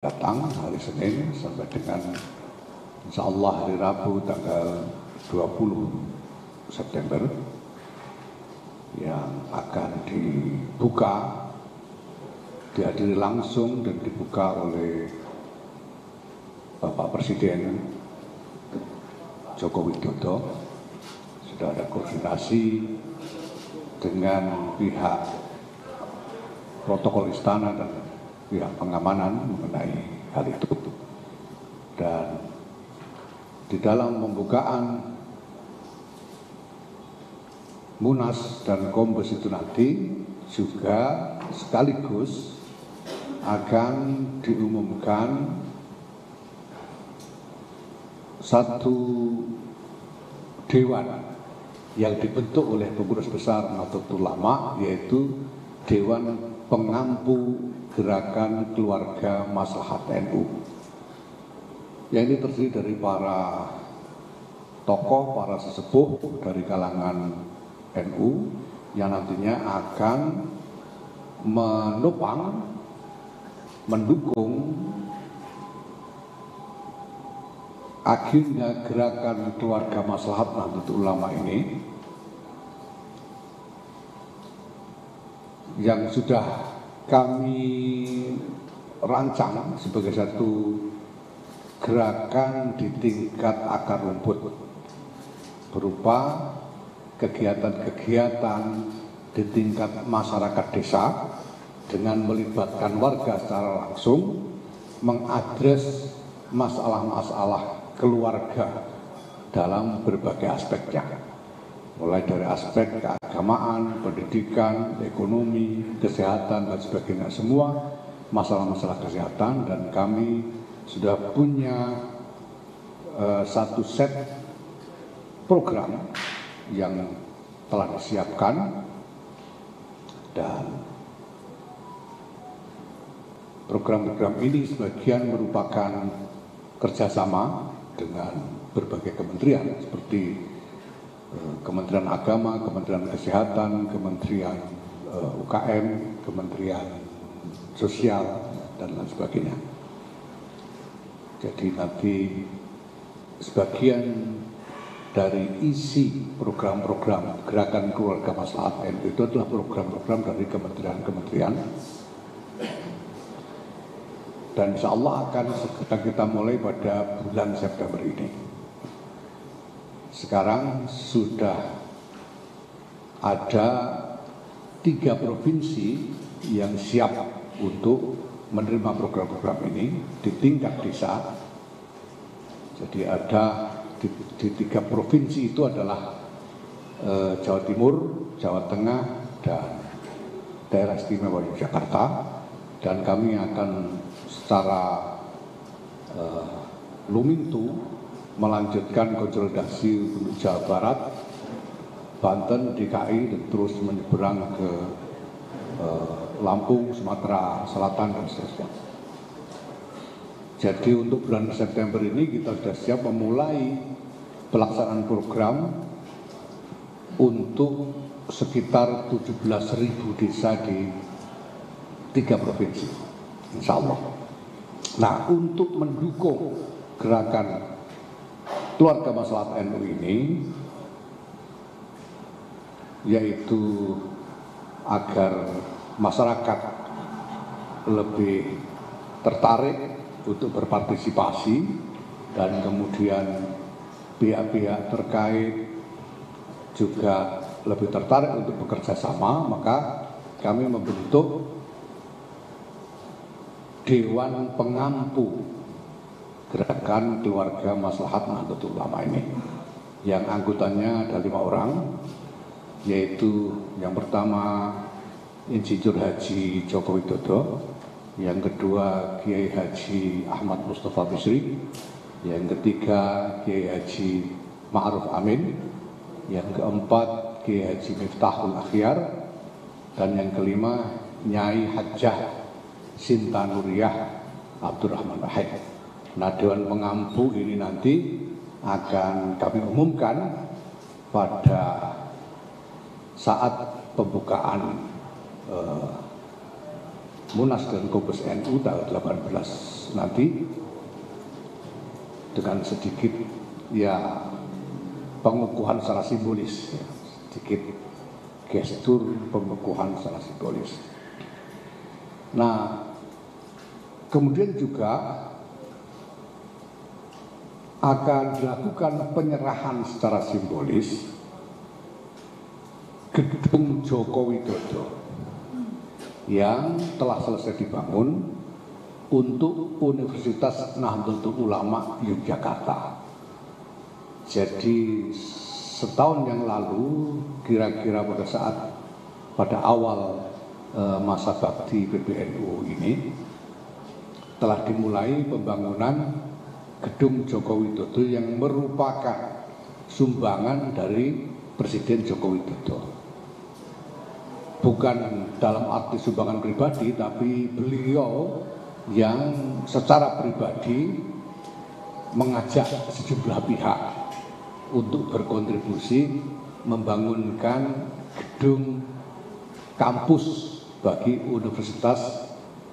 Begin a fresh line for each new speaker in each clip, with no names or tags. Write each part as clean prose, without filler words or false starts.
datang hari Senin sampai dengan insya Allah hari Rabu tanggal 20 September yang akan dibuka, dihadiri langsung dan dibuka oleh Bapak Presiden Joko Widodo. Sudah ada koordinasi dengan pihak protokol istana dan pihak pengamanan mengenai hal itu. Dan di dalam pembukaan Munas dan Kombes itu nanti juga sekaligus akan diumumkan satu dewan yang dibentuk oleh Pengurus Besar Nahdlatul Ulama, yaitu Dewan Pengampu Gerakan Keluarga Maslahat NU. Yang ini terdiri dari para tokoh, para sesepuh dari kalangan NU yang nantinya akan menopang, mendukung agenda Gerakan Keluarga Maslahat Nahdlatul Ulama ini yang sudah kami rancang sebagai satu gerakan di tingkat akar rumput berupa kegiatan-kegiatan di tingkat masyarakat desa dengan melibatkan warga secara langsung, mengadres masalah-masalah keluarga dalam berbagai aspeknya, mulai dari aspek keagamaan, pendidikan, ekonomi, kesehatan, dan sebagainya, semua masalah-masalah kesehatan. Dan kami sudah punya satu set program yang telah disiapkan, dan program-program ini sebagian merupakan kerjasama dengan berbagai kementerian seperti Kementerian Agama, Kementerian Kesehatan, Kementerian UKM, Kementerian Sosial, dan lain sebagainya. Jadi nanti sebagian dari isi program-program Gerakan Keluarga Maslahat NU itu adalah program-program dari kementerian-kementerian, dan insya Allah akan segera kita mulai pada bulan September ini. Sekarang sudah ada 3 provinsi yang siap untuk menerima program-program ini di tingkat desa. Jadi ada di 3 provinsi itu adalah Jawa Timur, Jawa Tengah, dan Daerah Istimewa Yogyakarta. Dan kami akan secara lumintu melanjutkan konsolidasi untuk Jawa Barat, Banten, DKI, dan terus menyeberang ke Lampung, Sumatera Selatan, dan seterusnya. Jadi untuk bulan September ini kita sudah siap memulai pelaksanaan program untuk sekitar 17.000 desa di 3 provinsi, insya Allah. Nah, untuk mendukung gerakan Keluarga Maslahat NU ini, yaitu agar masyarakat lebih tertarik untuk berpartisipasi dan kemudian pihak-pihak terkait juga lebih tertarik untuk bekerja sama, maka kami membentuk Dewan Pengampu Gerakan Keluarga Maslahat Nahdlatul Ulama ini, yang anggotanya ada 5 orang, yaitu yang pertama Insinyur Haji Joko Widodo, yang kedua Kiai Haji Ahmad Mustafa Bisri, yang ketiga Kiai Haji Ma'ruf Amin, yang keempat Kiai Haji Miftahul Akhyar, dan yang kelima Nyai Hajjah Sinta Nuriyah Abdurrahman Wahid. Nah, Dewan Pengampu ini nanti akan kami umumkan pada saat pembukaan Munas dan Kombes NU tanggal 18 Agustus nanti dengan sedikit ya pengukuhan secara simbolis, ya, sedikit gestur pengukuhan secara simbolis. Nah, kemudian juga akan dilakukan penyerahan secara simbolis gedung Joko Widodo yang telah selesai dibangun untuk Universitas Nahdlatul Ulama Yogyakarta. Jadi setahun yang lalu, kira-kira pada saat pada awal masa bakti PBNU ini telah dimulai pembangunan gedung Joko Widodo yang merupakan sumbangan dari Presiden Joko Widodo. Bukan dalam arti sumbangan pribadi, tapi beliau yang secara pribadi mengajak sejumlah pihak untuk berkontribusi membangunkan gedung kampus bagi Universitas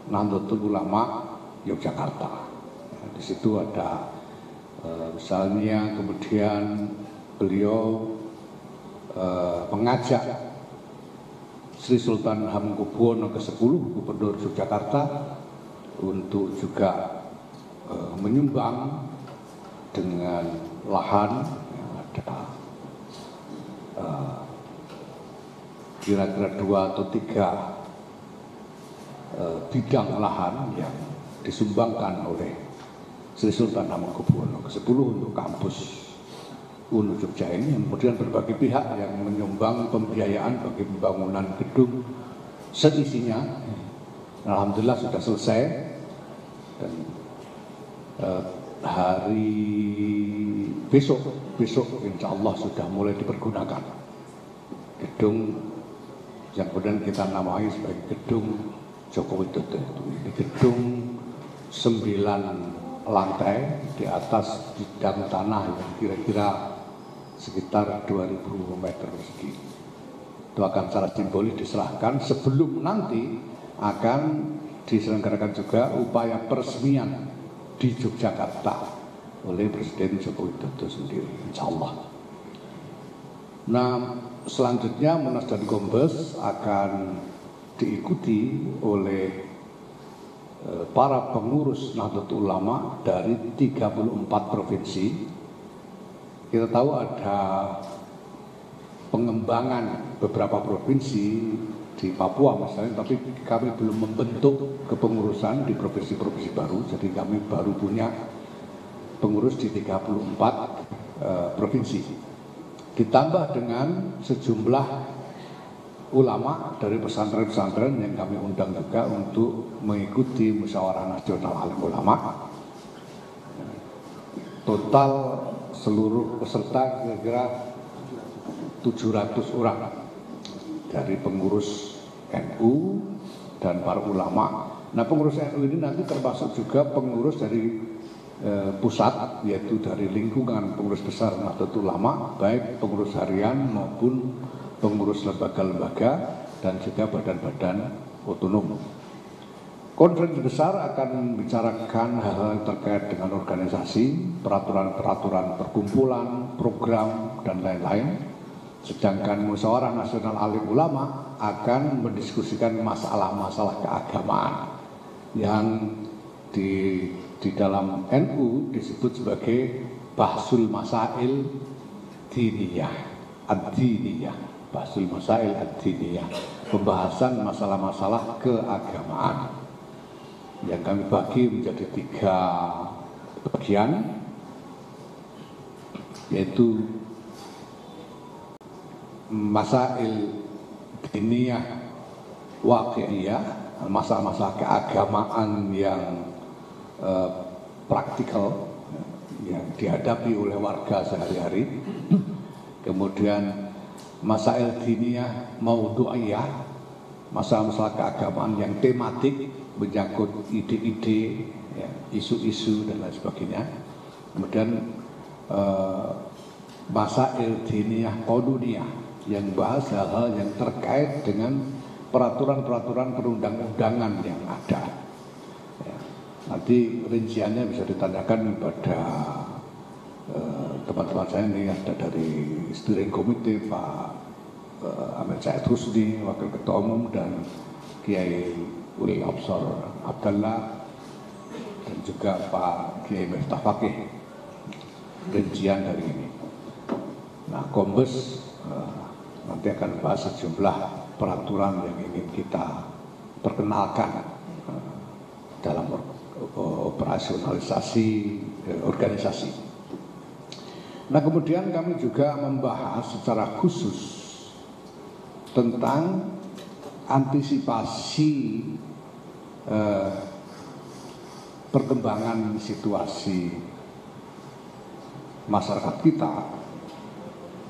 Nahdlatul Ulama Yogyakarta. Di situ ada misalnya kemudian beliau mengajak Sri Sultan Hamengkubuwono ke-10 Gubernur Yogyakarta untuk juga menyumbang dengan lahan yang ada kira-kira 2 atau 3 bidang lahan yang disumbangkan oleh Sri Sultan Hamengkubuwono ke-10 untuk kampus UNU Jogja ini. Kemudian berbagai pihak yang menyumbang pembiayaan bagi pembangunan gedung seisinya. Alhamdulillah sudah selesai dan hari besok insya Allah sudah mulai dipergunakan gedung yang kemudian kita namai sebagai gedung Joko Widodo. Ini gedung 9 lantai di atas bidang tanah yang kira-kira sekitar 2000 meter persegi. Itu akan secara simbolis diserahkan sebelum nanti akan diselenggarakan juga upaya peresmian di Yogyakarta oleh Presiden Joko Widodo sendiri, insya Allah. Nah, selanjutnya Munas dan Kombes akan diikuti oleh para pengurus Nahdlatul Ulama dari 34 provinsi. Kita tahu ada pengembangan beberapa provinsi di Papua misalnya, tapi kami belum membentuk kepengurusan di provinsi-provinsi baru, jadi kami baru punya pengurus di 34 provinsi. Ditambah dengan sejumlah ulama dari pesantren-pesantren yang kami undang juga untuk mengikuti musyawarah nasional alim ulama. Total seluruh peserta kira-kira 700 orang dari pengurus NU dan para ulama. Nah, pengurus NU ini nanti termasuk juga pengurus dari pusat, yaitu dari lingkungan pengurus besar Nahdlatul Ulama, baik pengurus harian maupun pengurus lembaga-lembaga dan juga badan-badan otonom. Konferensi besar akan membicarakan hal-hal terkait dengan organisasi, peraturan-peraturan perkumpulan, program, dan lain-lain. Sedangkan musyawarah nasional alim ulama akan mendiskusikan masalah-masalah keagamaan yang di dalam NU disebut sebagai bahsul masail diniyah, ad-diniyah. Bahsul masail ad-diniyah, pembahasan masalah-masalah keagamaan yang kami bagi menjadi 3 bagian, yaitu masail diniyah waqi'iyah, masalah-masalah keagamaan yang praktikal yang dihadapi oleh warga sehari-hari. Kemudian masail diniyah maudu'iyah, masalah-masalah keagamaan yang tematik menyangkut ide-ide, ya, isu-isu dan lain sebagainya. Kemudian masail diniyah qanuniyah yang bahas hal-hal yang terkait dengan peraturan-peraturan perundang-undangan yang ada. Ya. Nanti rinciannya bisa ditanyakan kepada teman-teman saya ini, ada dari steering committee Pak Ahmed Said Husni, Wakil Ketua Umum, dan Kiai Uli Absor Abdallah, dan juga Pak Kiai Miftah Fakih, rincian dari ini. Nah, Kombes nanti akan bahas sejumlah peraturan yang ingin kita perkenalkan dalam operasionalisasi organisasi. Nah, kemudian kami juga membahas secara khusus tentang antisipasi perkembangan situasi masyarakat kita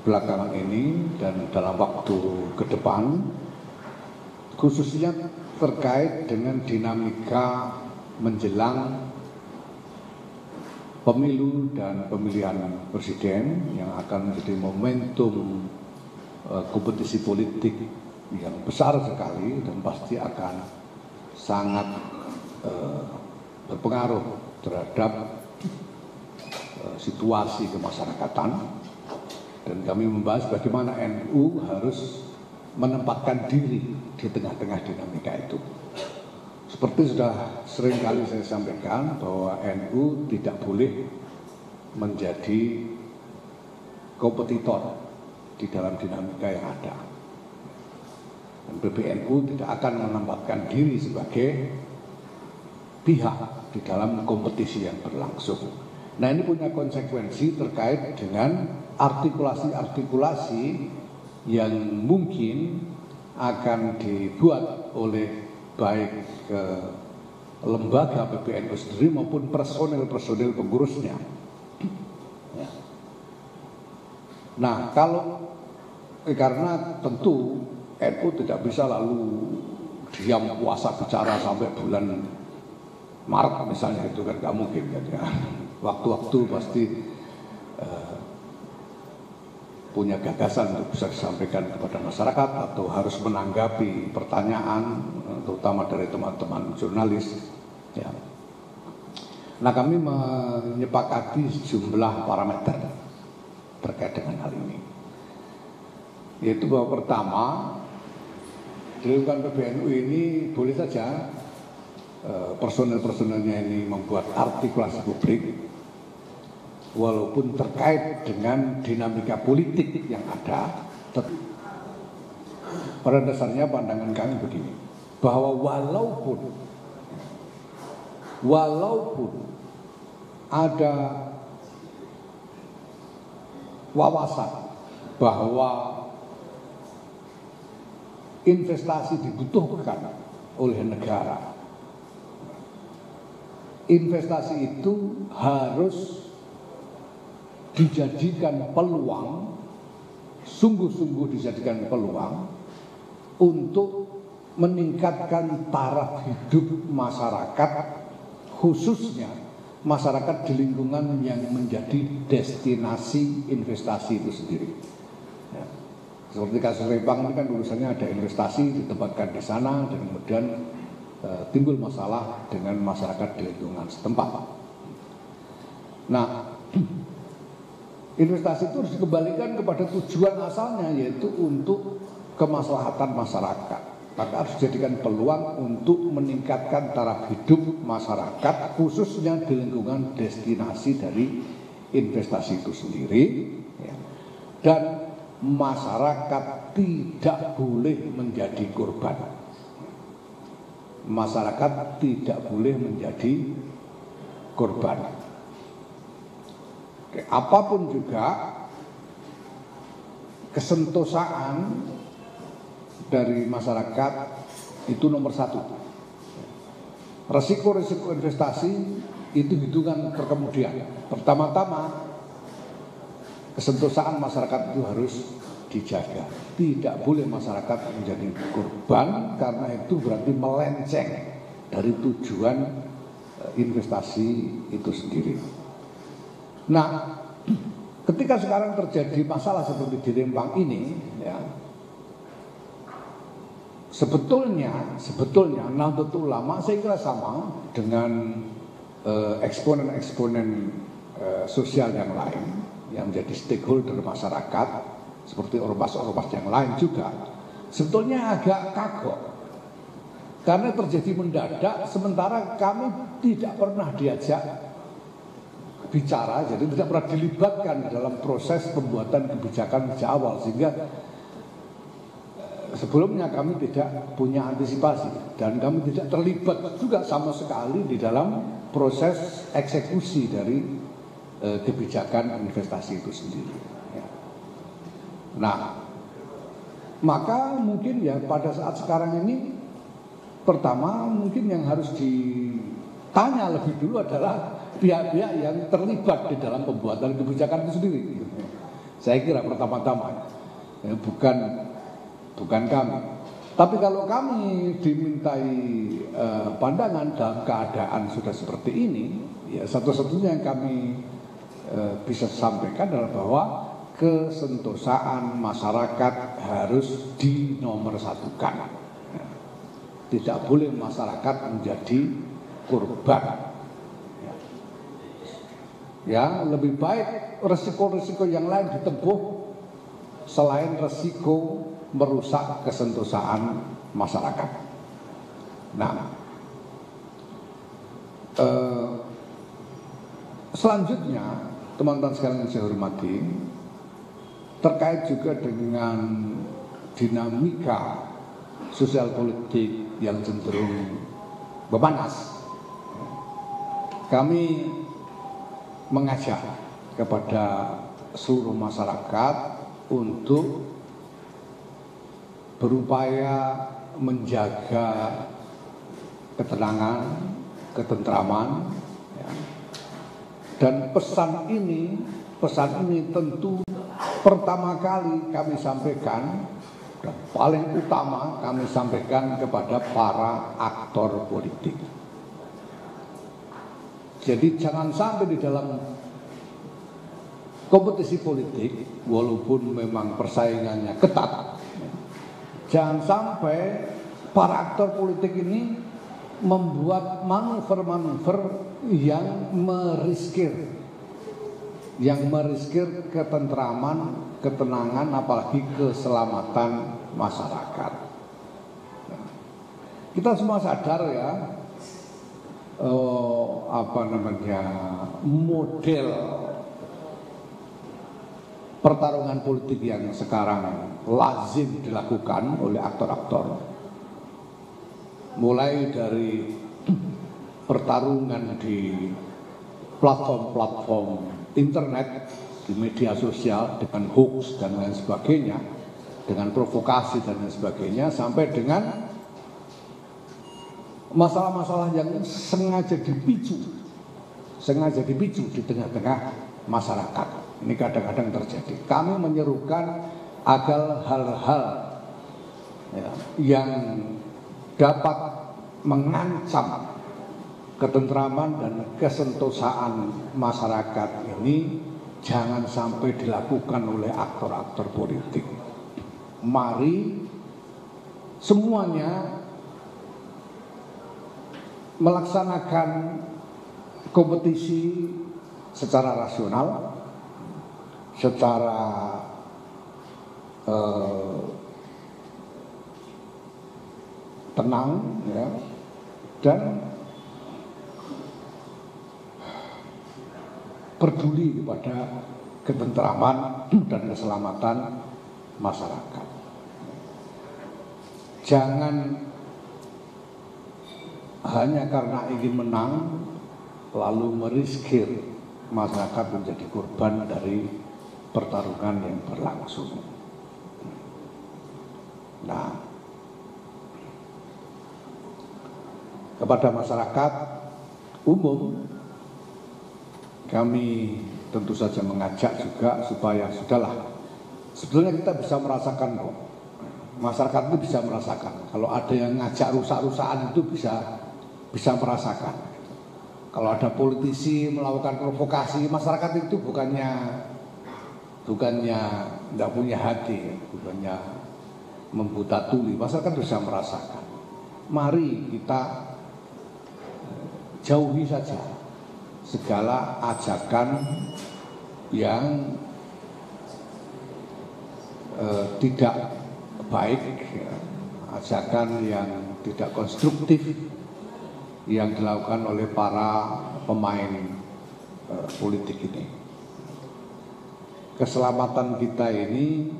belakangan ini dan dalam waktu ke depan, khususnya terkait dengan dinamika menjelang pemilu dan pemilihan presiden yang akan menjadi momentum kompetisi politik yang besar sekali dan pasti akan sangat berpengaruh terhadap situasi kemasyarakatan. Dan kami membahas bagaimana NU harus menempatkan diri di tengah-tengah dinamika itu. Seperti sudah sering kali saya sampaikan bahwa NU tidak boleh menjadi kompetitor di dalam dinamika yang ada. Dan PBNU tidak akan menempatkan diri sebagai pihak di dalam kompetisi yang berlangsung. Nah, ini punya konsekuensi terkait dengan artikulasi-artikulasi yang mungkin akan dibuat oleh baik lembaga PBNU sendiri maupun personel-personel pengurusnya. Ya. Nah, karena tentu NU tidak bisa lalu diam puasa bicara sampai bulan Maret misalnya, itu kan nggak mungkin kan ya. Waktu-waktu pasti punya gagasan untuk bisa disampaikan kepada masyarakat atau harus menanggapi pertanyaan terutama dari teman-teman jurnalis ya. Nah, kami menyepakati sejumlah parameter terkait dengan hal ini, yaitu bahwa pertama, di lingkungan PBNU ini boleh saja personel-personelnya ini membuat artikulasi publik walaupun terkait dengan dinamika politik yang ada. Pada dasarnya pandangan kami begini, bahwa walaupun ada wawasan bahwa investasi dibutuhkan oleh negara, investasi itu harus dijadikan peluang, sungguh-sungguh dijadikan peluang untuk meningkatkan taraf hidup masyarakat, khususnya masyarakat di lingkungan yang menjadi destinasi investasi itu sendiri. Ya. Seperti kasus Rempang ini kan urusannya ada investasi ditempatkan di sana dan kemudian timbul masalah dengan masyarakat di lingkungan setempat. Nah, investasi itu harus dikembalikan kepada tujuan asalnya, yaitu untuk kemaslahatan masyarakat. Maka harus dijadikan peluang untuk meningkatkan taraf hidup masyarakat, khususnya di lingkungan destinasi dari investasi itu sendiri. Ya. Dan masyarakat tidak boleh menjadi korban. Masyarakat tidak boleh menjadi korban. Oke, apapun juga kesentosaan dari masyarakat itu nomor satu. Resiko-resiko investasi itu hitungan terkemudian. Pertama-tama kesentosaan masyarakat itu harus dijaga. Tidak boleh masyarakat menjadi korban, karena itu berarti melenceng dari tujuan investasi itu sendiri. Nah, ketika sekarang terjadi masalah seperti di Rempang ini, ya, sebetulnya Nahdlatul Ulama saya kira sama dengan eksponen-eksponen sosial yang lain yang menjadi stakeholder masyarakat seperti ormas-ormas yang lain juga sebetulnya agak kagok karena terjadi mendadak sementara kami tidak pernah diajak bicara, jadi tidak pernah dilibatkan dalam proses pembuatan kebijakan sejak awal sehingga sebelumnya kami tidak punya antisipasi dan kami tidak terlibat juga sama sekali di dalam proses eksekusi dari kebijakan investasi itu sendiri. Nah, maka mungkin ya pada saat sekarang ini pertama mungkin yang harus ditanya lebih dulu adalah pihak-pihak yang terlibat di dalam pembuatan kebijakan itu sendiri. Saya kira pertama-tama bukan kami. Tapi kalau kami dimintai pandangan dalam keadaan sudah seperti ini, ya satu-satunya yang kami bisa sampaikan adalah bahwa kesentosaan masyarakat harus dinomorsatukan. Tidak boleh masyarakat menjadi korban. Ya, lebih baik resiko-resiko yang lain ditempuh selain resiko merusak kesentosaan masyarakat. Nah, selanjutnya teman-teman sekalian yang saya hormati, terkait juga dengan dinamika sosial politik yang cenderung memanas, kami mengajak kepada seluruh masyarakat untuk berupaya menjaga ketenangan, ketentraman, ya. Dan pesan ini tentu pertama kali kami sampaikan dan paling utama kami sampaikan kepada para aktor politik. Jadi jangan sampai di dalam kompetisi politik, walaupun memang persaingannya ketat, jangan sampai para aktor politik ini membuat manuver-manuver yang meriskir ketentraman, ketenangan, apalagi keselamatan masyarakat. Kita semua sadar ya, model pertarungan politik yang sekarang lazim dilakukan oleh aktor-aktor, mulai dari pertarungan di platform-platform internet, di media sosial dengan hoax dan lain sebagainya, dengan provokasi dan lain sebagainya, sampai dengan masalah-masalah yang sengaja dipicu di tengah-tengah masyarakat. Ini kadang-kadang terjadi. Kami menyerukan agar hal-hal yang dapat mengancam ketentraman dan kesentosaan masyarakat ini jangan sampai dilakukan oleh aktor-aktor politik. Mari semuanya melaksanakan kompetisi secara rasional, secara tenang, ya, dan peduli kepada ketentraman dan keselamatan masyarakat. Jangan hanya karena ingin menang lalu meriskir masyarakat menjadi korban dari pertarungan yang berlangsung. Nah, kepada masyarakat umum kami tentu saja mengajak juga supaya sudahlah, sebetulnya kita bisa merasakan kok, masyarakat itu bisa merasakan kalau ada yang ngajak rusak-rusakan itu bisa merasakan. Kalau ada politisi melakukan provokasi, masyarakat itu bukannya tidak punya hati, bukannya membuta tuli, masyarakat bisa merasakan. Mari kita jauhi saja segala ajakan yang tidak baik, ya, ajakan yang tidak konstruktif yang dilakukan oleh para pemain politik ini. Keselamatan kita ini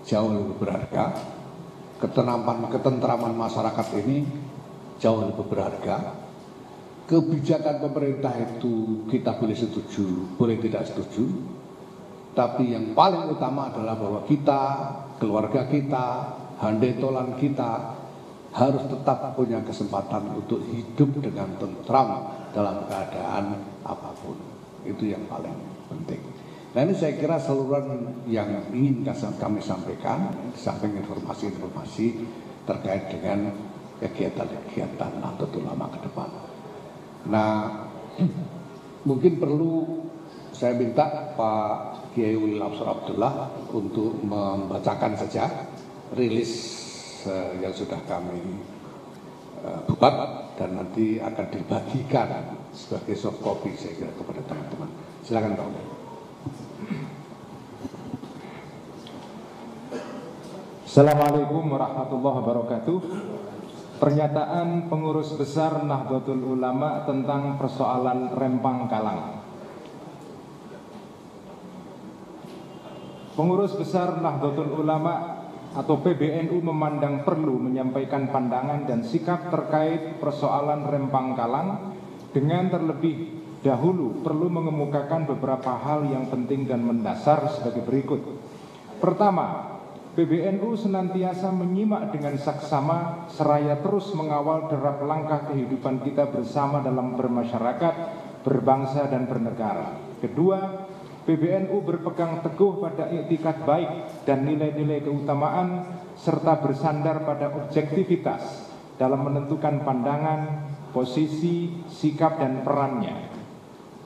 jauh lebih berharga, ketentraman masyarakat ini jauh lebih berharga. Kebijakan pemerintah itu kita boleh setuju, boleh tidak setuju, tapi yang paling utama adalah bahwa kita, keluarga kita, handetolan kita harus tetap punya kesempatan untuk hidup dengan tentram dalam keadaan apapun. Itu yang paling penting. Nah, ini saya kira saluran yang ingin kami sampaikan, di samping informasi-informasi terkait dengan kegiatan-kegiatan Nahdlatul Ulama ke depan. Nah, mungkin perlu saya minta Pak Kiai Ulil Absar Abdullah untuk membacakan saja rilis yang sudah kami buat dan nanti akan dibagikan sebagai soft copy saya kira kepada teman-teman. Silakan Pak Ulil.
Assalamualaikum warahmatullahi wabarakatuh. Pernyataan pengurus besar Nahdlatul Ulama tentang persoalan Rempang Kalang. Pengurus besar Nahdlatul Ulama atau PBNU memandang perlu menyampaikan pandangan dan sikap terkait persoalan Rempang Kalang dengan terlebih dahulu perlu mengemukakan beberapa hal yang penting dan mendasar sebagai berikut. Pertama, PBNU senantiasa menyimak dengan saksama seraya terus mengawal derap langkah kehidupan kita bersama dalam bermasyarakat, berbangsa dan bernegara. Kedua, PBNU berpegang teguh pada iktikat baik dan nilai-nilai keutamaan serta bersandar pada objektivitas dalam menentukan pandangan, posisi, sikap dan perannya.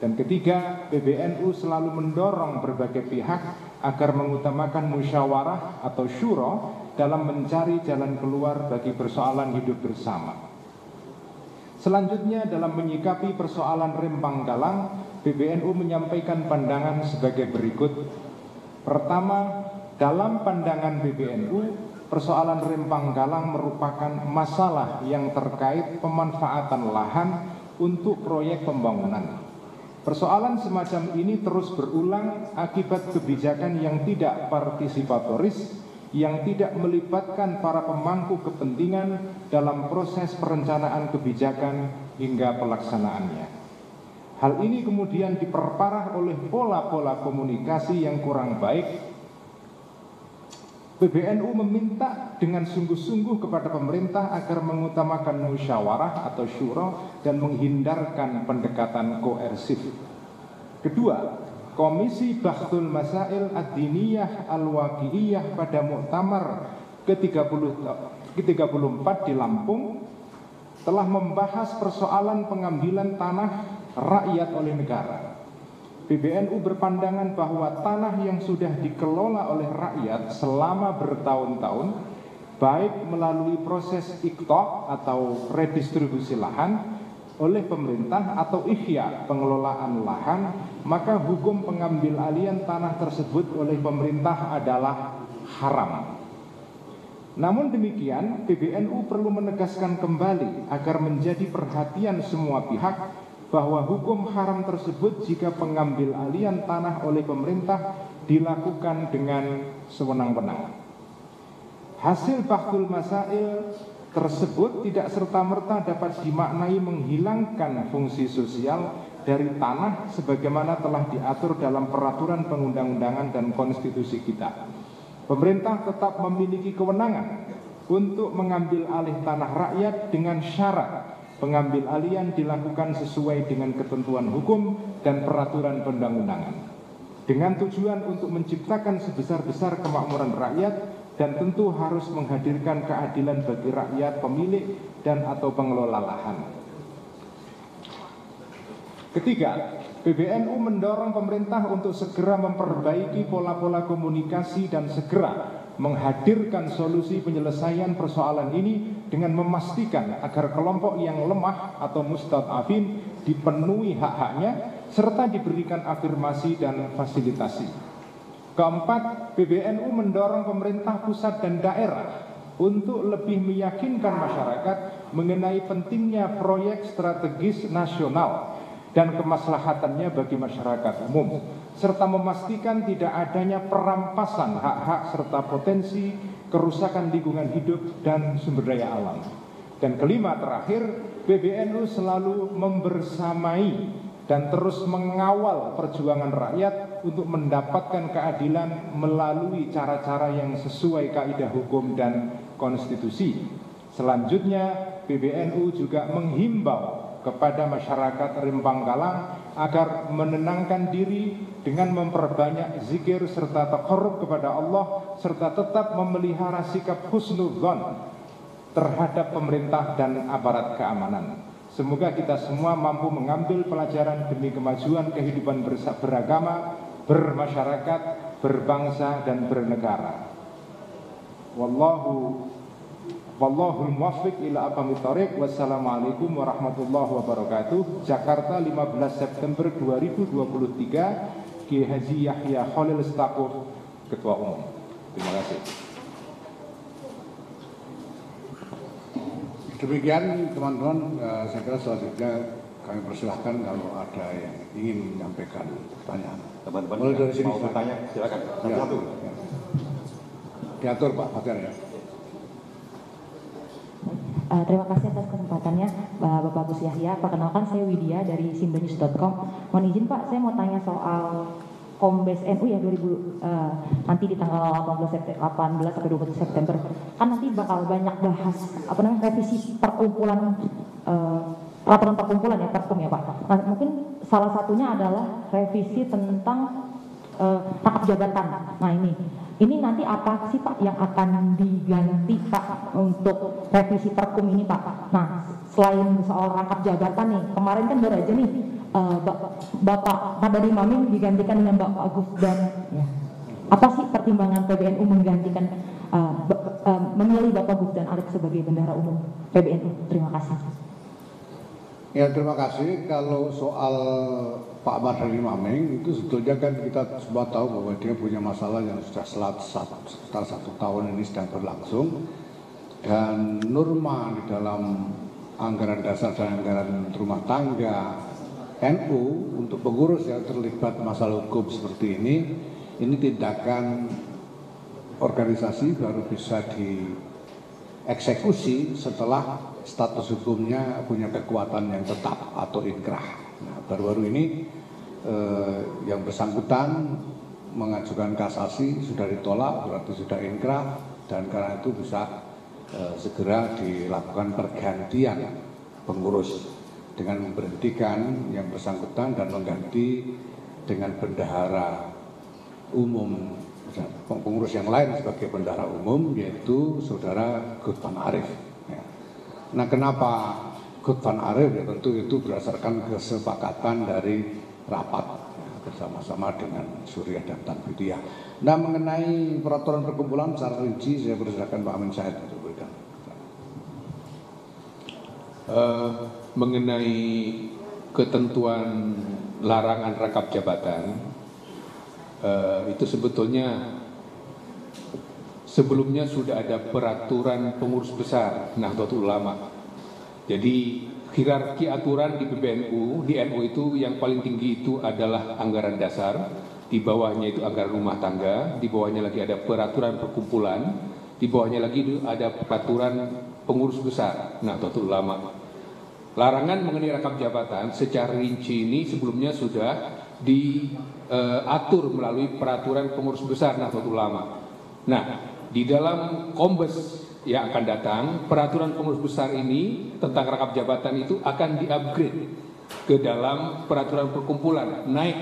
Dan ketiga, PBNU selalu mendorong berbagai pihak agar mengutamakan musyawarah atau syuro dalam mencari jalan keluar bagi persoalan hidup bersama. Selanjutnya, dalam menyikapi persoalan Rempang Kalang, PBNU menyampaikan pandangan sebagai berikut. Pertama, dalam pandangan PBNU, persoalan Rempang Kalang merupakan masalah yang terkait pemanfaatan lahan untuk proyek pembangunan. Persoalan semacam ini terus berulang akibat kebijakan yang tidak partisipatoris, yang tidak melibatkan para pemangku kepentingan dalam proses perencanaan kebijakan hingga pelaksanaannya. Hal ini kemudian diperparah oleh pola-pola komunikasi yang kurang baik. PBNU meminta dengan sungguh-sungguh kepada pemerintah agar mengutamakan musyawarah atau syuro dan menghindarkan pendekatan koersif. Kedua, Komisi Bahthul Masail Ad-Diniyah Al-Waqi'iyah pada Muktamar ke-34 di Lampung telah membahas persoalan pengambilan tanah rakyat oleh negara. PBNU berpandangan bahwa tanah yang sudah dikelola oleh rakyat selama bertahun-tahun, baik melalui proses iqta' atau redistribusi lahan oleh pemerintah atau ihya pengelolaan lahan, maka hukum pengambil alihan tanah tersebut oleh pemerintah adalah haram. Namun demikian, PBNU perlu menegaskan kembali agar menjadi perhatian semua pihak bahwa hukum haram tersebut jika pengambil alihan tanah oleh pemerintah dilakukan dengan sewenang-wenang. Hasil Bahthul Masail tersebut tidak serta-merta dapat dimaknai menghilangkan fungsi sosial dari tanah sebagaimana telah diatur dalam peraturan perundang-undangan dan konstitusi kita. Pemerintah tetap memiliki kewenangan untuk mengambil alih tanah rakyat dengan syarat pengambil alihan dilakukan sesuai dengan ketentuan hukum dan peraturan perundang-undangan, dengan tujuan untuk menciptakan sebesar-besar kemakmuran rakyat dan tentu harus menghadirkan keadilan bagi rakyat pemilik dan atau pengelola lahan. Ketiga, PBNU mendorong pemerintah untuk segera memperbaiki pola-pola komunikasi dan segera menghadirkan solusi penyelesaian persoalan ini dengan memastikan agar kelompok yang lemah atau mustad'afin dipenuhi hak-haknya serta diberikan afirmasi dan fasilitasi. Keempat, PBNU mendorong pemerintah pusat dan daerah untuk lebih meyakinkan masyarakat mengenai pentingnya proyek strategis nasional dan kemaslahatannya bagi masyarakat umum, serta memastikan tidak adanya perampasan hak-hak serta potensi kerusakan lingkungan hidup dan sumber daya alam. Dan kelima terakhir, PBNU selalu membersamai dan terus mengawal perjuangan rakyat untuk mendapatkan keadilan melalui cara-cara yang sesuai kaidah hukum dan konstitusi. Selanjutnya, PBNU juga menghimbau kepada masyarakat Rempang Galang agar menenangkan diri dengan memperbanyak zikir serta taqarrub kepada Allah serta tetap memelihara sikap husnudzon terhadap pemerintah dan aparat keamanan. Semoga kita semua mampu mengambil pelajaran demi kemajuan kehidupan beragama, bermasyarakat, berbangsa dan bernegara. Wallahul muwaffiq ila aqwamit thoriq. Wassalamualaikum warahmatullahi wabarakatuh. Jakarta, 15 September 2023. Kiai Haji Yahya Khalil Stakuf, Ketua Umum. Terima kasih.
Demikian teman-teman, saya kira selanjutnya kami persilahkan kalau ada yang ingin menyampaikan pertanyaan.
Teman-teman
mulai dari sini
mau bertanya, silakan. Satu-satu.
Ya. Diatur Pak Fajar ya.
Terima kasih atas kesempatannya Bapak Gus Yahya. Perkenalkan, saya Widya dari simbanews.com. Mohon izin Pak, saya mau tanya soal Kombes NU ya nanti di tanggal 18 sampai 20 September. Kan nanti bakal banyak bahas revisi perkumpulan peraturan perkumpulan ya, Perkum ya Pak. Nah, mungkin salah satunya adalah revisi tentang rangkap jabatan. Nah, ini nanti apa sih Pak yang akan diganti Pak untuk revisi Perkum ini Pak? Nah, selain soal rangkap jabatan nih, kemarin kan baru aja nih Bapak Mardhani Maming digantikan dengan Bapak Agus dan ya. Apa sih pertimbangan PBNU menggantikan memilih Bapak Agus dan Arif sebagai bendahara umum PBNU? Terima kasih.
Ya, terima kasih. Kalau soal Pak Mardhani Maming itu sebetulnya kan kita semua tahu bahwa dia punya masalah yang sudah sekitar 1 tahun ini sedang berlangsung, dan norma di dalam anggaran dasar dan anggaran rumah tangga NU untuk pengurus yang terlibat masalah hukum seperti ini tindakan organisasi baru bisa dieksekusi setelah status hukumnya punya kekuatan yang tetap atau inkrah. Nah, baru-baru ini yang bersangkutan mengajukan kasasi sudah ditolak, berarti sudah inkrah, dan karena itu bisa segera dilakukan pergantian pengurus dengan memberhentikan yang bersangkutan dan mengganti dengan bendahara umum, pengurus yang lain sebagai bendahara umum, yaitu Saudara Gutvan Arif. Nah, kenapa Gutvan Arif? Ya tentu itu berdasarkan kesepakatan dari rapat bersama-sama dengan Surya dan Tan Widya. Nah, mengenai peraturan perkumpulan secara rinci saya persilakan Pak Amin Said untuk berikan.
Mengenai ketentuan larangan rangkap jabatan, itu sebetulnya sebelumnya sudah ada peraturan pengurus besar Nahdlatul Ulama. Jadi hierarki aturan di PBNU, di NU itu yang paling tinggi itu adalah anggaran dasar, di bawahnya itu anggaran rumah tangga, di bawahnya lagi ada peraturan perkumpulan, di bawahnya lagi ada peraturan pengurus besar Nahdlatul Ulama. Larangan mengenai rangkap jabatan secara rinci ini sebelumnya sudah diatur melalui peraturan pengurus besar Nahdlatul Ulama. Nah, di dalam Kombes yang akan datang, peraturan pengurus besar ini tentang rangkap jabatan itu akan di-upgrade ke dalam peraturan perkumpulan, naik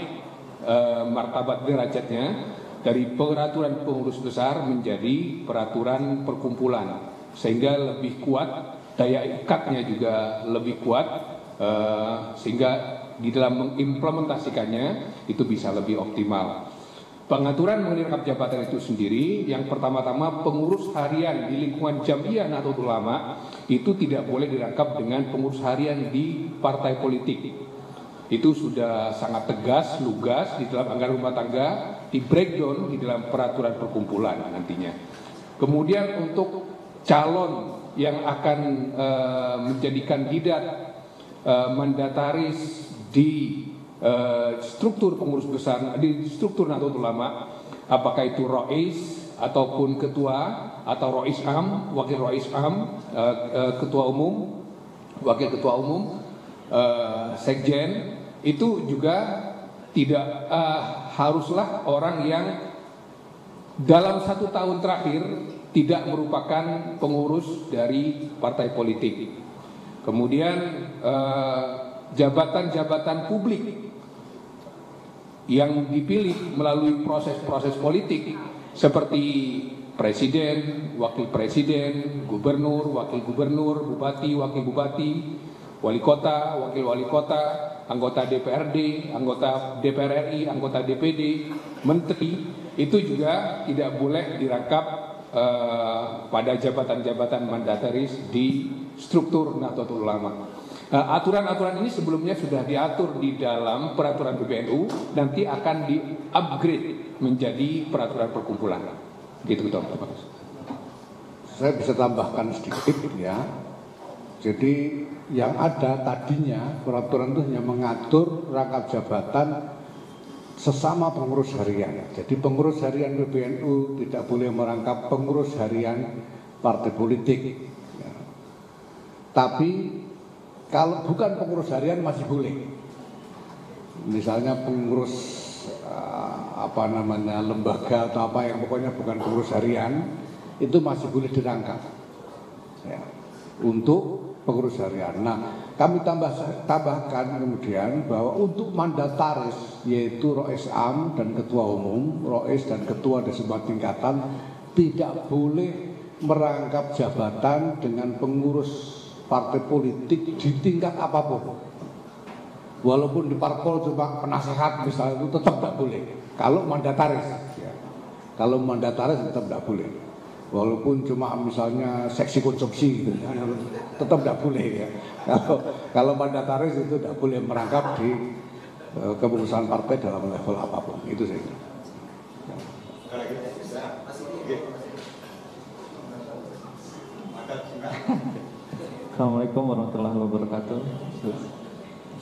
martabat derajatnya dari peraturan pengurus besar menjadi peraturan perkumpulan, sehingga lebih kuat, daya ikatnya juga lebih kuat, sehingga di dalam mengimplementasikannya itu bisa lebih optimal. Pengaturan mengenai rangkap jabatan itu sendiri, yang pertama-tama pengurus harian di lingkungan Jam'iyah Nahdlatul Ulama itu tidak boleh dirangkap dengan pengurus harian di partai politik. itu sudah sangat tegas, lugas di dalam anggaran rumah tangga, di breakdown di dalam peraturan perkumpulan nantinya. Kemudian untuk calon yang akan menjadi kandidat mandataris di struktur pengurus besar, di struktur Nahdlatul Ulama, apakah itu Rois ataupun ketua, atau Rois Am, wakil Rois Am, ketua umum, wakil ketua umum, sekjen, itu juga tidak haruslah orang yang dalam 1 tahun terakhir tidak merupakan pengurus dari partai politik. Kemudian jabatan-jabatan publik yang dipilih melalui proses-proses politik seperti presiden, wakil presiden, gubernur, wakil gubernur, bupati, wakil bupati, wali kota, wakil wali kota, anggota DPRD, anggota DPR RI, anggota DPD, menteri, itu juga tidak boleh dirangkap pada jabatan-jabatan mandataris di struktur Nahdlatul Ulama. Aturan-aturan ini sebelumnya sudah diatur di dalam peraturan PBNU, nanti akan di-upgrade menjadi peraturan perkumpulan. Gitu, Tom.
Saya bisa tambahkan sedikit ya. Jadi yang ada tadinya peraturan itu hanya mengatur rangkap jabatan sesama pengurus harian. Jadi pengurus harian PBNU tidak boleh merangkap pengurus harian partai politik. Ya. Tapi kalau bukan pengurus harian masih boleh. Misalnya pengurus lembaga atau apa yang pokoknya bukan pengurus harian itu masih boleh dirangkap ya, untuk pengurus harian. Nah, kami tambahkan kemudian bahwa untuk mandataris yaitu Rois Am dan ketua umum, Rois dan ketua di sebuah tingkatan tidak boleh merangkap jabatan dengan pengurus partai politik di tingkat apapun. Walaupun di parpol cuma penasehat misalnya, itu tetap tidak boleh. Kalau mandataris, ya. Kalau mandataris tetap tidak boleh. Walaupun cuma misalnya seksi konsumsi gitu, ya, tetap tidak boleh ya. Kalau mandataris itu tidak boleh merangkap di kepengurusan partai dalam level apapun. Itu saya kira.
Assalamualaikum warahmatullahi wabarakatuh.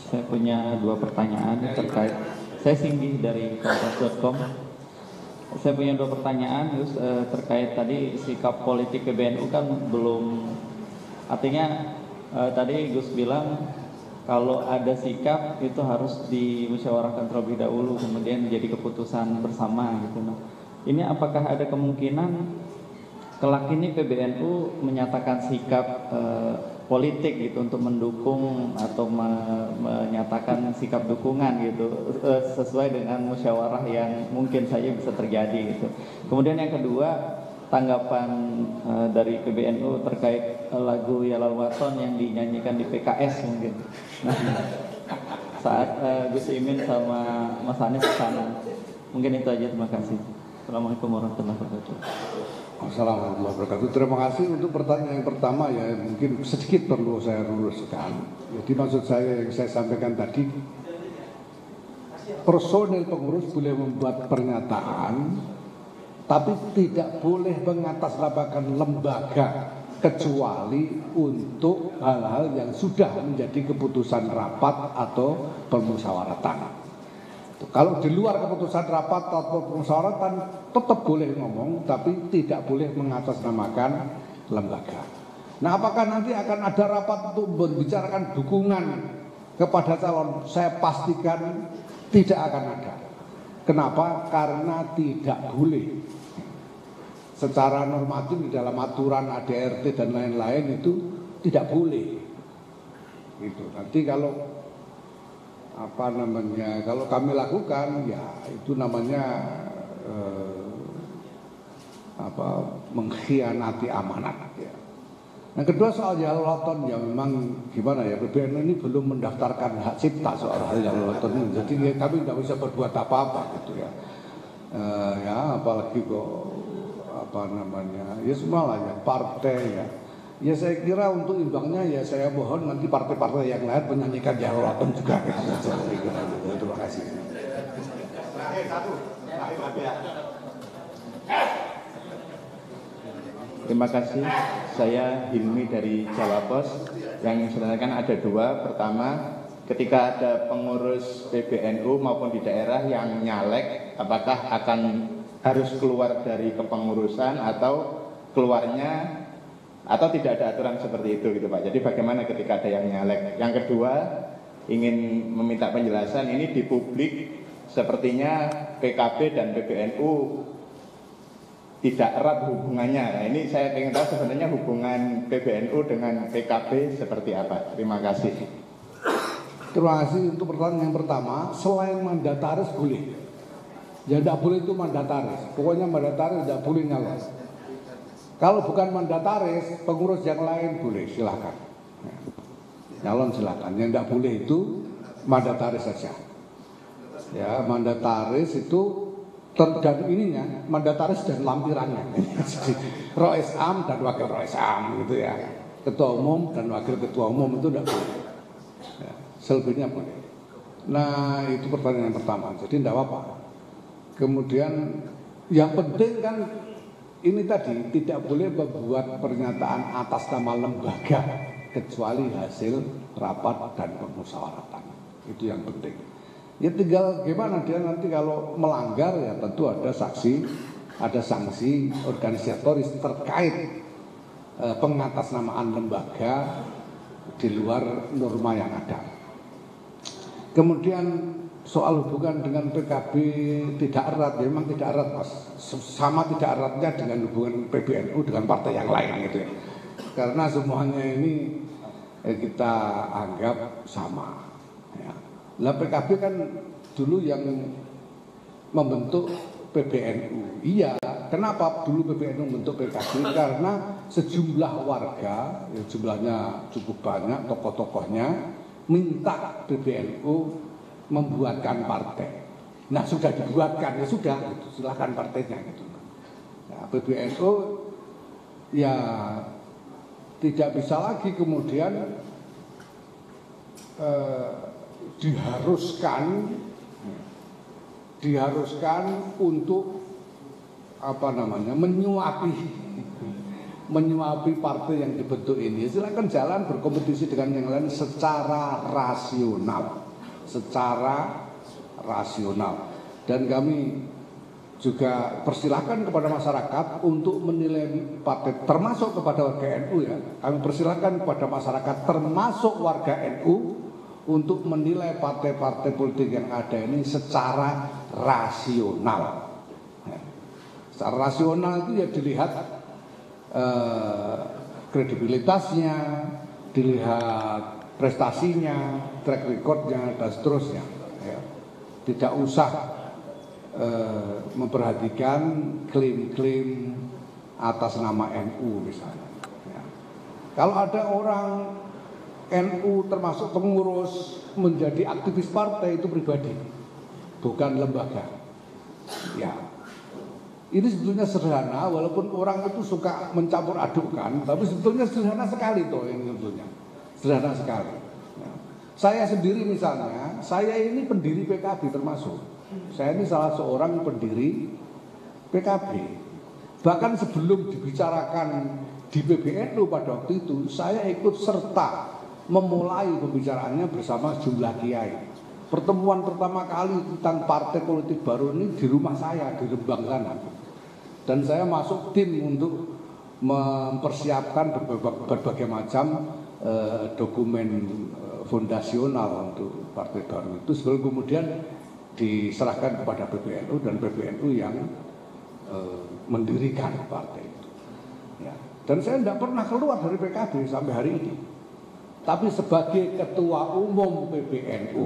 Saya punya 2 pertanyaan terkait. Saya Singgi dari kompas.com. Saya punya 2 pertanyaan terkait tadi sikap politik PBNU kan belum, artinya tadi Gus bilang kalau ada sikap itu harus dimusyawarahkan terlebih dahulu kemudian menjadi keputusan bersama gitu. Nah, ini apakah ada kemungkinan kelak ini PBNU menyatakan sikap politik gitu untuk mendukung atau menyatakan sikap dukungan gitu sesuai dengan musyawarah yang mungkin saja bisa terjadi gitu. Kemudian yang kedua, tanggapan dari PBNU terkait lagu Yalal Waton yang dinyanyikan di PKS mungkin. Nah, saat Gus Imin sama Mas Anies ke sana. Mungkin itu aja, terima kasih. Assalamualaikum warahmatullahi wabarakatuh.
Assalamualaikum warahmatullahi wabarakatuh. Terima kasih untuk pertanyaan yang pertama ya, mungkin sedikit perlu saya luruskan. Jadi maksud saya yang saya sampaikan tadi, personil pengurus boleh membuat pernyataan, tapi tidak boleh mengatasnamakan lembaga kecuali untuk hal-hal yang sudah menjadi keputusan rapat atau permusyawaratan. Kalau di luar keputusan rapat atau permusyawaratan tetap boleh ngomong, tapi tidak boleh mengatasnamakan lembaga. Nah, apakah nanti akan ada rapat untuk membicarakan dukungan kepada calon? Saya pastikan tidak akan ada. Kenapa? Karena tidak boleh. Secara normatif di dalam aturan ADRT dan lain-lain itu tidak boleh. Gitu. Nanti kalau kalau kami lakukan ya itu namanya mengkhianati amanat ya. Yang kedua soal Yalal Waton ya memang gimana ya, PBNU ini belum mendaftarkan hak cipta soal Yalal Waton ini, jadi ya, kami tidak bisa berbuat apa-apa gitu ya. Ya apalagi kok ya semua lah ya partai ya Ya saya kira untuk imbangnya ya saya mohon nanti partai-partai yang lain menyanyikan Jalalaton juga. Terima kasih.
Terima kasih. Saya Hilmi dari Jawa Pos. Yang sebenarnya ada dua. Pertama, ketika ada pengurus PBNU maupun di daerah yang nyalek, apakah akan harus keluar dari kepengurusan atau keluarnya atau tidak ada aturan seperti itu gitu Pak. Jadi bagaimana ketika ada yang nyalek? Yang kedua, ingin meminta penjelasan ini di publik sepertinya PKB dan PBNU tidak erat hubungannya. Nah, ini saya ingin tahu sebenarnya hubungan PBNU dengan PKB seperti apa. Terima kasih.
Terima kasih untuk pertanyaan yang pertama. Selain mandataris boleh. Ya tidak boleh itu mandataris. Pokoknya mandataris tidak boleh nyalon. Kalau bukan mandataris, pengurus yang lain boleh, silakan. Nyalon silakan. Yang tidak boleh itu mandataris saja. Ya, mandataris itu dan ininya, mandataris dan lampirannya. Rois Am dan wakil Rois Am gitu ya. Ketua umum dan wakil ketua umum itu tidak boleh. Ya, selebihnya boleh. Nah, itu pertanyaan yang pertama. Jadi tidak apa-apa. Kemudian yang penting kan ini tadi tidak boleh membuat pernyataan atas nama lembaga kecuali hasil rapat dan permusyawaratan. Itu yang penting. Ya tinggal gimana dia nanti kalau melanggar ya tentu ada sanksi organisatoris terkait pengatasnamaan lembaga di luar norma yang ada. Kemudian soal hubungan dengan PKB tidak erat, ya memang tidak erat Mas. Sama tidak eratnya dengan hubungan PBNU dengan partai yang lain gitu ya. Karena semuanya ini kita anggap sama. Ya. Lah PKB kan dulu yang membentuk PBNU. Iya, kenapa dulu PBNU membentuk PKB? Karena sejumlah warga, ya jumlahnya cukup banyak, tokoh-tokohnya minta PBNU membuatkan partai. Nah sudah dibuatkan ya sudah, gitu. Silakan partainya gitu. Nah, PBNU ya tidak bisa lagi kemudian diharuskan untuk menyuapi partai yang dibentuk ini. Silakan jalan berkompetisi dengan yang lain secara rasional. Dan kami juga persilahkan kepada masyarakat untuk menilai partai termasuk kepada warga NU ya. Kami persilahkan kepada masyarakat termasuk warga NU untuk menilai partai-partai politik yang ada ini secara rasional. Secara rasional itu ya dilihat kredibilitasnya, dilihat prestasinya, track recordnya dan seterusnya. Ya. Tidak usah memperhatikan klaim-klaim atas nama NU misalnya. Ya. Kalau ada orang NU termasuk pengurus menjadi aktivis partai itu pribadi, bukan lembaga. Ya. Ini sebetulnya sederhana, walaupun orang itu suka mencampur adukkan, tapi sebetulnya sederhana sekali toh ini sebetulnya. Sederhana sekali. Ya. Saya sendiri misalnya, saya ini pendiri PKB termasuk. Saya ini salah seorang pendiri PKB. Bahkan sebelum dibicarakan di PBNU pada waktu itu, saya ikut serta memulai pembicaraannya bersama jumlah kiai. Pertemuan pertama kali tentang partai politik baru ini di rumah saya di Rembang sana. Dan saya masuk tim untuk mempersiapkan berbagai macam dokumen fondasional untuk partai baru itu sebelum kemudian diserahkan kepada PBNU dan PBNU yang mendirikan partai itu. Ya. Dan saya tidak pernah keluar dari PKB sampai hari ini. Tapi sebagai ketua umum PBNU,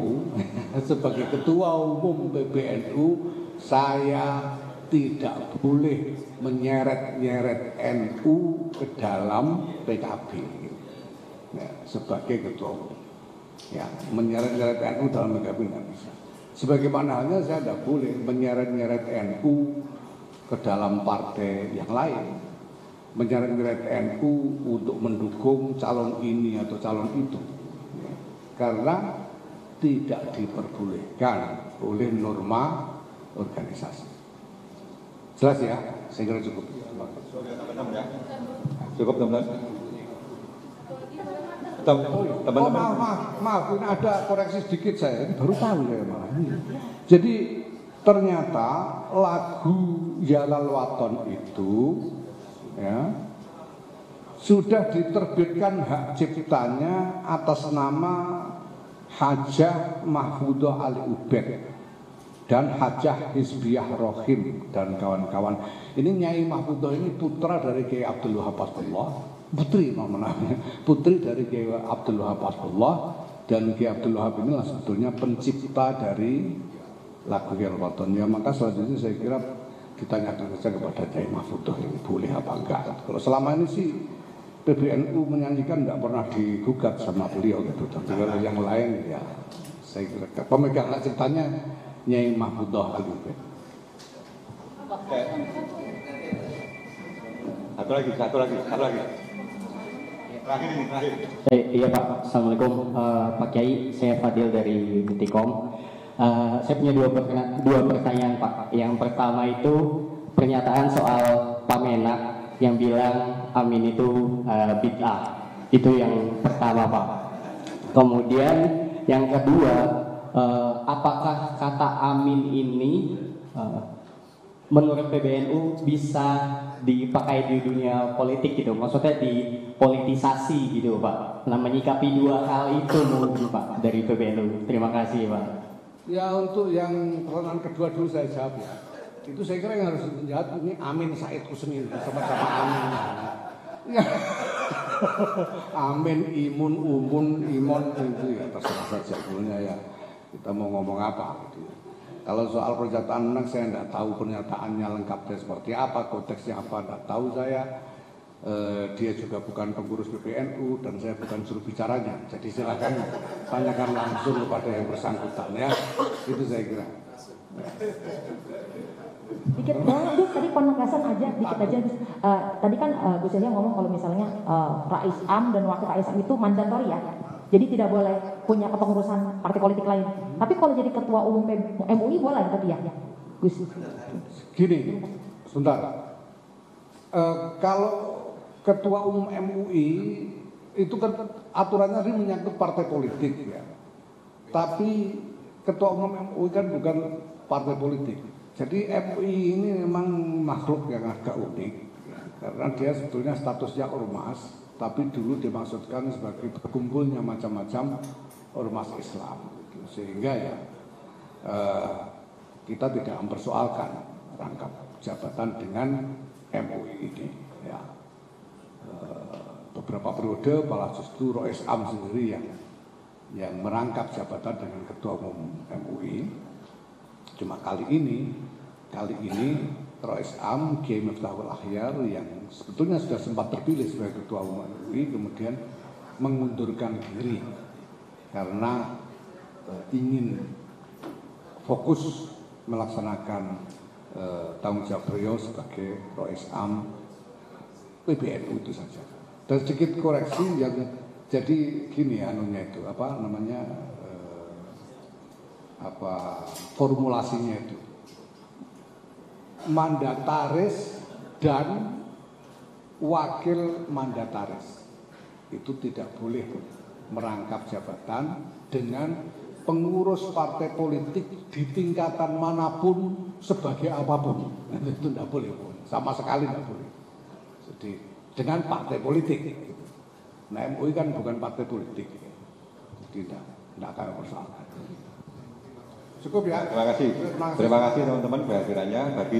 saya tidak boleh menyeret-nyeret NU ke dalam PKB. Ya, sebagai ketua umum, ya menyeret-nyeret NU dalam PKB nggak bisa. Sebagaimana halnya saya tidak boleh menyeret-nyeret NU ke dalam partai yang lain. menyeret-nyeret NU untuk mendukung calon ini atau calon itu, karena tidak diperbolehkan oleh norma organisasi. Jelas ya? Saya kira cukup.
Cukup teman-teman.
Oh, maaf, ini ada koreksi sedikit saya. Ini baru tahu saya malah. Jadi ternyata lagu Yalal Waton itu ya sudah diterbitkan hak ciptanya atas nama Hajah Mahfudah Ali Ubed dan Hajah Hizbiyah Rohim dan kawan-kawan. Ini Nyai Mahfudah ini putra dari Kiai Abdul Wahab Hasbullah, putri dari Kiai Abdul Wahab Hasbullah, dan Kiai Abdul Wahab inilah sebetulnya pencipta dari lagu Yalal Waton. Ya, maka selanjutnya saya kira ditanyakan saja kepada Nyai Mahfudah ini boleh apa enggak. Kalau selama ini sih PBNU menyanyikan tidak pernah digugat sama beliau gitu. Tapi kalau yang lain ya saya kira pemegang hak ciptanya Nyai Mahfudah Ali Ubed.
Satu lagi. Terakhir.
Iya Pak, Assalamualaikum Pak Kiai, saya Fadil dari Detikom. Saya punya dua pertanyaan Pak. Yang pertama itu pernyataan soal Pak Menak yang bilang Amin itu bid'ah. Itu yang pertama Pak. Kemudian yang kedua, apakah kata Amin ini menurut PBNU bisa dipakai di dunia politik gitu, maksudnya dipolitisasi gitu Pak. Nah, menyikapi dua hal itu mungkin Pak dari PBNU. Terima kasih Pak.
Ya, untuk yang pertanyaan kedua dulu saya jawab ya. Itu saya kira yang harus menjawab ini Amin Said Kusmin sama-sama Amin. Ya. Amin, Imun, Umun, Imon itu ya terserah saja dulunya ya. Kita mau ngomong apa gitu. Kalau soal pernyataan Menang saya tidak tahu pernyataannya lengkapnya seperti apa, konteksnya apa, tidak tahu saya. Dia juga bukan pengurus PBNU dan saya bukan juru bicaranya. Jadi silakan tanyakan langsung kepada yang bersangkutan ya. Itu saya kira.
Dikit doang, tadi penegasan aja, dikit aja. Tadi kan Gus Yahya ngomong kalau misalnya Rais Am dan Wakil Rais Am itu mandatori ya. Jadi tidak boleh punya kepengurusan partai politik lain. Tapi kalau jadi ketua umum MUI boleh tadi ya, Gus.
Gini, sebentar. Kalau ketua umum MUI itu kan aturannya ini menyangkut partai politik ya. Tapi ketua umum MUI kan bukan partai politik. Jadi MUI ini memang makhluk yang agak unik ya, karena dia sebetulnya statusnya ormas, tapi dulu dimaksudkan sebagai berkumpulnya macam-macam ormas Islam, gitu. Sehingga ya kita tidak mempersoalkan rangkap jabatan dengan MUI ini. Ya. Beberapa periode malah justru Rais Am sendiri yang merangkap jabatan dengan ketua umum MUI. Cuma kali ini Rais Am Kiai Miftahul Akhyar yang sebetulnya sudah sempat terpilih sebagai ketua umum MUI kemudian mengundurkan diri karena ingin fokus melaksanakan tanggung jawab beliau sebagai Rais Am PBNU itu saja. Dan sedikit koreksi yang jadi gini anunya itu formulasinya itu mandataris dan wakil mandataris itu tidak boleh merangkap jabatan dengan pengurus partai politik di tingkatan manapun sebagai apapun. Itu tidak boleh, sama sekali tidak boleh. Jadi dengan partai politik. Nah, MUI kan bukan partai politik. Jadi tidak akan persoalan. Cukup ya.
Terima kasih teman-teman kehadirannya. Bagi